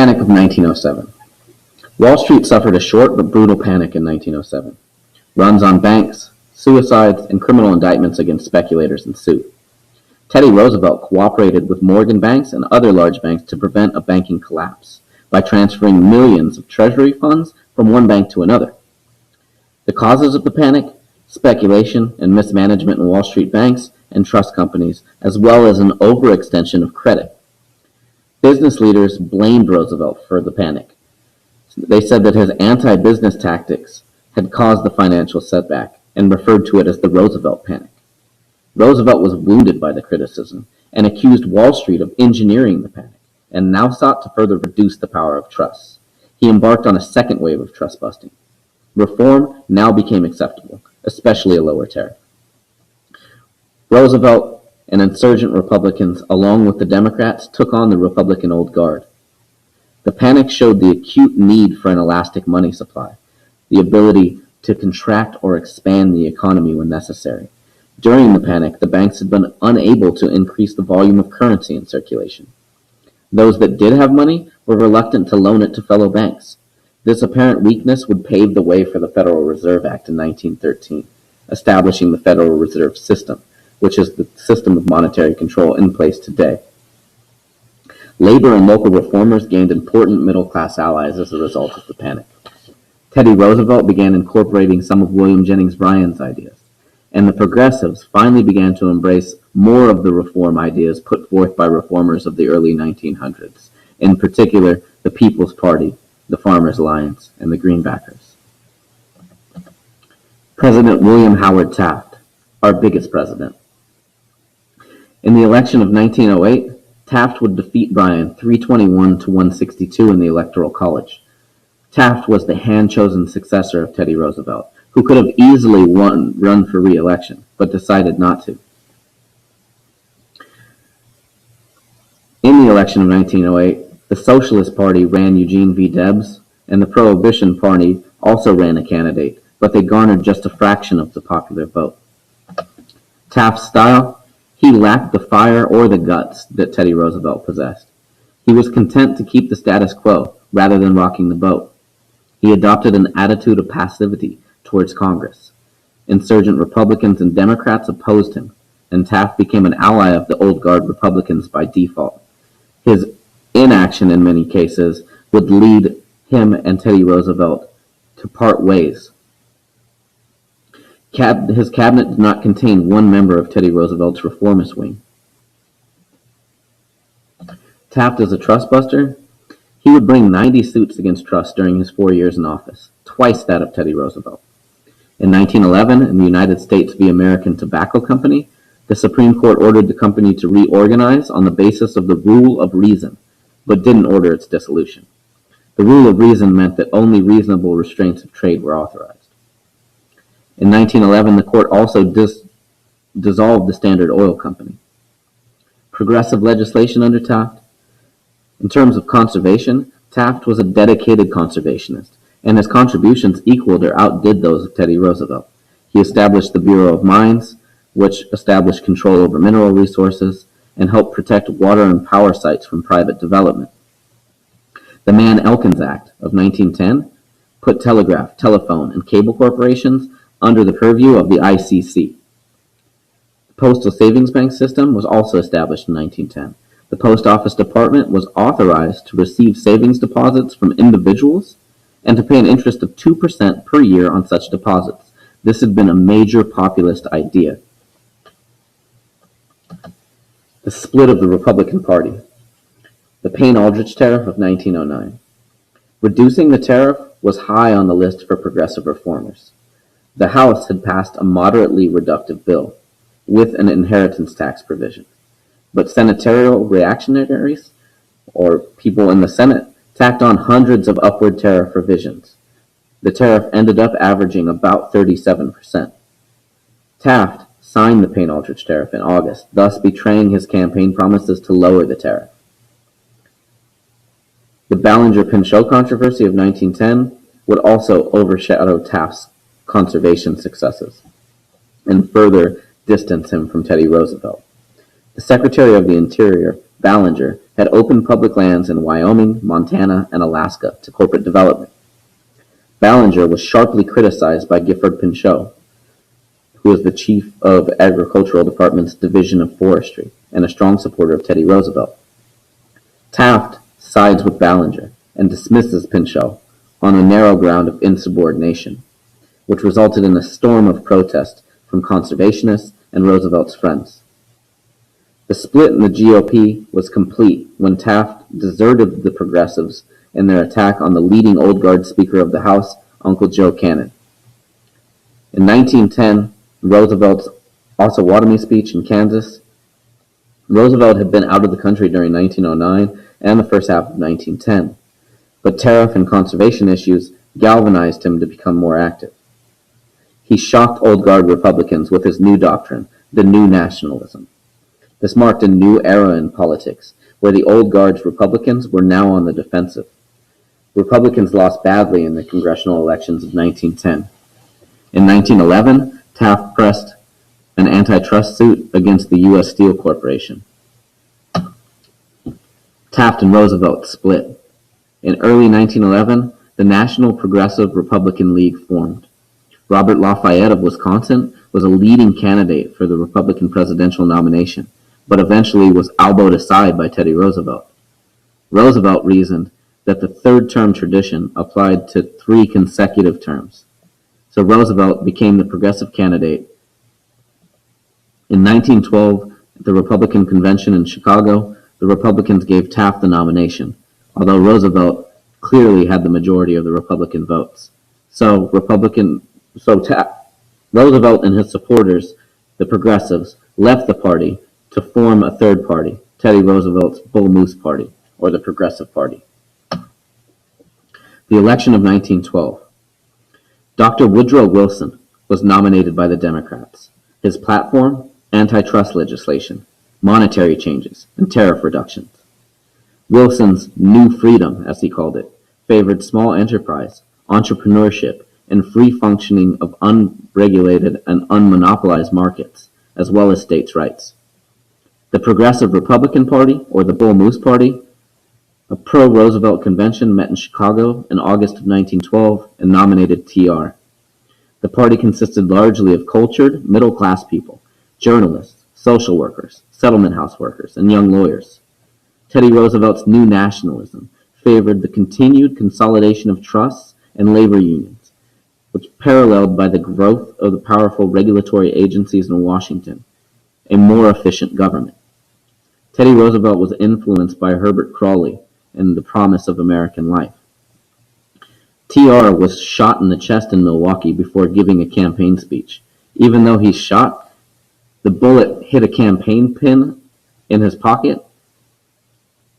Panic of 1907. Wall Street suffered a short but brutal panic in 1907. Runs on banks, suicides, and criminal indictments against speculators ensued. Teddy Roosevelt cooperated with Morgan banks and other large banks to prevent a banking collapse by transferring millions of treasury funds from one bank to another. The causes of the panic: speculation and mismanagement in Wall Street banks and trust companies, as well as an overextension of credit. Business leaders blamed Roosevelt for the panic. They said that his anti-business tactics had caused the financial setback and referred to it as the Roosevelt panic. Roosevelt was wounded by the criticism and accused Wall Street of engineering the panic, and now sought to further reduce the power of trusts. He embarked on a second wave of trust busting. Reform now became acceptable, especially a lower tariff. Roosevelt and insurgent Republicans, along with the Democrats, took on the Republican Old Guard. The panic showed the acute need for an elastic money supply, the ability to contract or expand the economy when necessary. During the panic, the banks had been unable to increase the volume of currency in circulation. Those that did have money were reluctant to loan it to fellow banks. This apparent weakness would pave the way for the Federal Reserve Act in 1913, establishing the Federal Reserve System, which is the system of monetary control in place today. Labor and local reformers gained important middle-class allies as a result of the panic. Teddy Roosevelt began incorporating some of William Jennings Bryan's ideas, and the progressives finally began to embrace more of the reform ideas put forth by reformers of the early 1900s, in particular the People's Party, the Farmers Alliance, and the Greenbackers. President William Howard Taft, our biggest president. In the election of 1908, Taft would defeat Bryan 321 to 162 in the Electoral College. Taft was the hand-chosen successor of Teddy Roosevelt, who could have easily run for re-election, but decided not to. In the election of 1908, the Socialist Party ran Eugene V. Debs, and the Prohibition Party also ran a candidate, but they garnered just a fraction of the popular vote. Taft's style: he lacked the fire or the guts that Teddy Roosevelt possessed. He was content to keep the status quo rather than rocking the boat. He adopted an attitude of passivity towards Congress. Insurgent Republicans and Democrats opposed him, and Taft became an ally of the Old Guard Republicans by default. His inaction in many cases would lead him and Teddy Roosevelt to part ways. His cabinet did not contain one member of Teddy Roosevelt's reformist wing. Taft as a trust buster: he would bring 90 suits against trusts during his 4 years in office, twice that of Teddy Roosevelt. In 1911, in the United States v. American Tobacco Company, the Supreme Court ordered the company to reorganize on the basis of the rule of reason, but didn't order its dissolution. The rule of reason meant that only reasonable restraints of trade were authorized. In 1911, the court also dissolved the Standard Oil Company. Progressive legislation under Taft: in terms of conservation, Taft was a dedicated conservationist, and his contributions equaled or outdid those of Teddy Roosevelt. He established the Bureau of Mines, which established control over mineral resources and helped protect water and power sites from private development. The Mann-Elkins Act of 1910 put telegraph, telephone, and cable corporations under the purview of the ICC. The Postal Savings Bank system was also established in 1910. The Post Office Department was authorized to receive savings deposits from individuals and to pay an interest of 2% per year on such deposits. This had been a major populist idea. The split of the Republican Party. The Payne-Aldrich Tariff of 1909. Reducing the tariff was high on the list for progressive reformers. The House had passed a moderately reductive bill with an inheritance tax provision, but senatorial reactionaries, or people in the Senate, tacked on hundreds of upward tariff revisions. The tariff ended up averaging about 37%. Taft signed the Payne-Aldrich Tariff in August, thus betraying his campaign promises to lower the tariff. The Ballinger-Pinchot controversy of 1910 would also overshadow Taft's conservation successes and further distance him from Teddy Roosevelt. The Secretary of the Interior, Ballinger, had opened public lands in Wyoming, Montana, and Alaska to corporate development. Ballinger was sharply criticized by Gifford Pinchot, who was the chief of Agricultural Department's Division of Forestry and a strong supporter of Teddy Roosevelt. Taft sides with Ballinger and dismisses Pinchot on a narrow ground of insubordination, which resulted in a storm of protest from conservationists and Roosevelt's friends. The split in the GOP was complete when Taft deserted the Progressives in their attack on the leading Old Guard Speaker of the House, Uncle Joe Cannon. In 1910, Roosevelt's Osawatomie speech in Kansas. Roosevelt had been out of the country during 1909 and the first half of 1910, but tariff and conservation issues galvanized him to become more active. He shocked Old Guard Republicans with his new doctrine, the New Nationalism. This marked a new era in politics, where the Old Guard's Republicans were now on the defensive. Republicans lost badly in the congressional elections of 1910. In 1911, Taft pressed an antitrust suit against the U.S. Steel Corporation. Taft and Roosevelt split. In early 1911, the National Progressive Republican League formed. Robert Lafayette of Wisconsin was a leading candidate for the Republican presidential nomination, but eventually was elbowed aside by Teddy Roosevelt. Roosevelt reasoned that the third-term tradition applied to 3 consecutive terms, so Roosevelt became the progressive candidate. In 1912, at the Republican Convention in Chicago, the Republicans gave Taft the nomination, although Roosevelt clearly had the majority of the Republican votes. Roosevelt and his supporters, the Progressives, left the party to form a third party, Teddy Roosevelt's Bull Moose Party, or the Progressive Party. The election of 1912. Dr. Woodrow Wilson was nominated by the Democrats. His platform, antitrust legislation, monetary changes, and tariff reductions. Wilson's New Freedom, as he called it, favored small enterprise, entrepreneurship, and free functioning of unregulated and unmonopolized markets, as well as states' rights. The Progressive Republican Party, or the Bull Moose Party, a pro-Roosevelt convention met in Chicago in August of 1912 and nominated TR. The party consisted largely of cultured, middle-class people, journalists, social workers, settlement house workers, and young lawyers. Teddy Roosevelt's New Nationalism favored the continued consolidation of trusts and labor unions, which paralleled by the growth of the powerful regulatory agencies in Washington, a more efficient government. Teddy Roosevelt was influenced by Herbert Crawley and The Promise of American Life. TR was shot in the chest in Milwaukee before giving a campaign speech. Even though he's shot, the bullet hit a campaign pin in his pocket,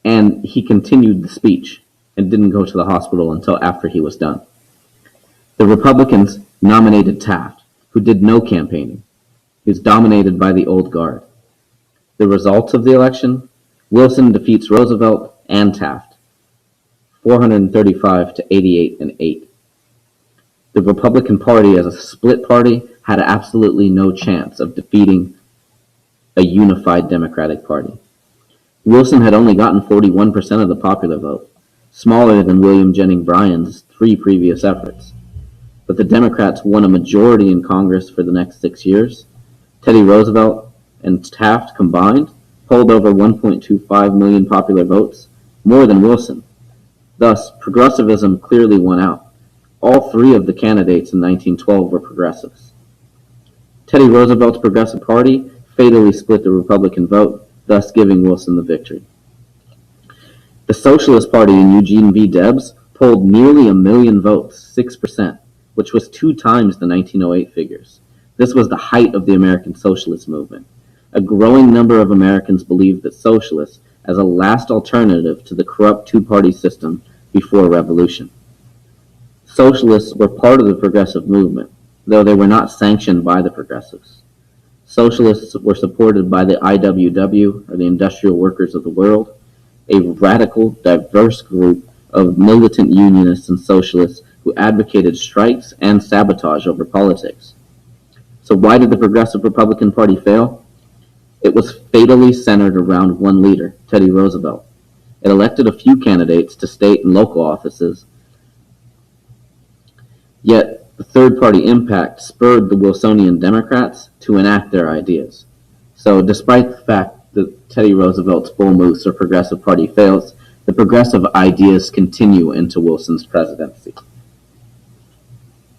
and he continued the speech and didn't go to the hospital until after he was done. The Republicans nominated Taft, who did no campaigning. He was dominated by the Old Guard. The results of the election: Wilson defeats Roosevelt and Taft, 435 to 88 and 8. The Republican Party, as a split party, had absolutely no chance of defeating a unified Democratic Party. Wilson had only gotten 41% of the popular vote, smaller than William Jennings Bryan's 3 previous efforts. But the Democrats won a majority in Congress for the next 6 years. Teddy Roosevelt and Taft combined polled over 1.25 million popular votes, more than Wilson. Thus, progressivism clearly won out. All 3 of the candidates in 1912 were progressives. Teddy Roosevelt's Progressive Party fatally split the Republican vote, thus giving Wilson the victory. The Socialist Party in Eugene V. Debs polled nearly 1 million votes, 6%, which was 2 times the 1908 figures. This was the height of the American Socialist movement. A growing number of Americans believed that socialists as a last alternative to the corrupt 2-party system before revolution. Socialists were part of the progressive movement, though they were not sanctioned by the progressives. Socialists were supported by the IWW, or the Industrial Workers of the World, a radical, diverse group of militant unionists and socialists who advocated strikes and sabotage over politics. So why did the Progressive Republican Party fail? It was fatally centered around one leader, Teddy Roosevelt. It elected a few candidates to state and local offices, yet the third-party impact spurred the Wilsonian Democrats to enact their ideas. So despite the fact that Teddy Roosevelt's bull moose or Progressive Party fails, the progressive ideas continue into Wilson's presidency.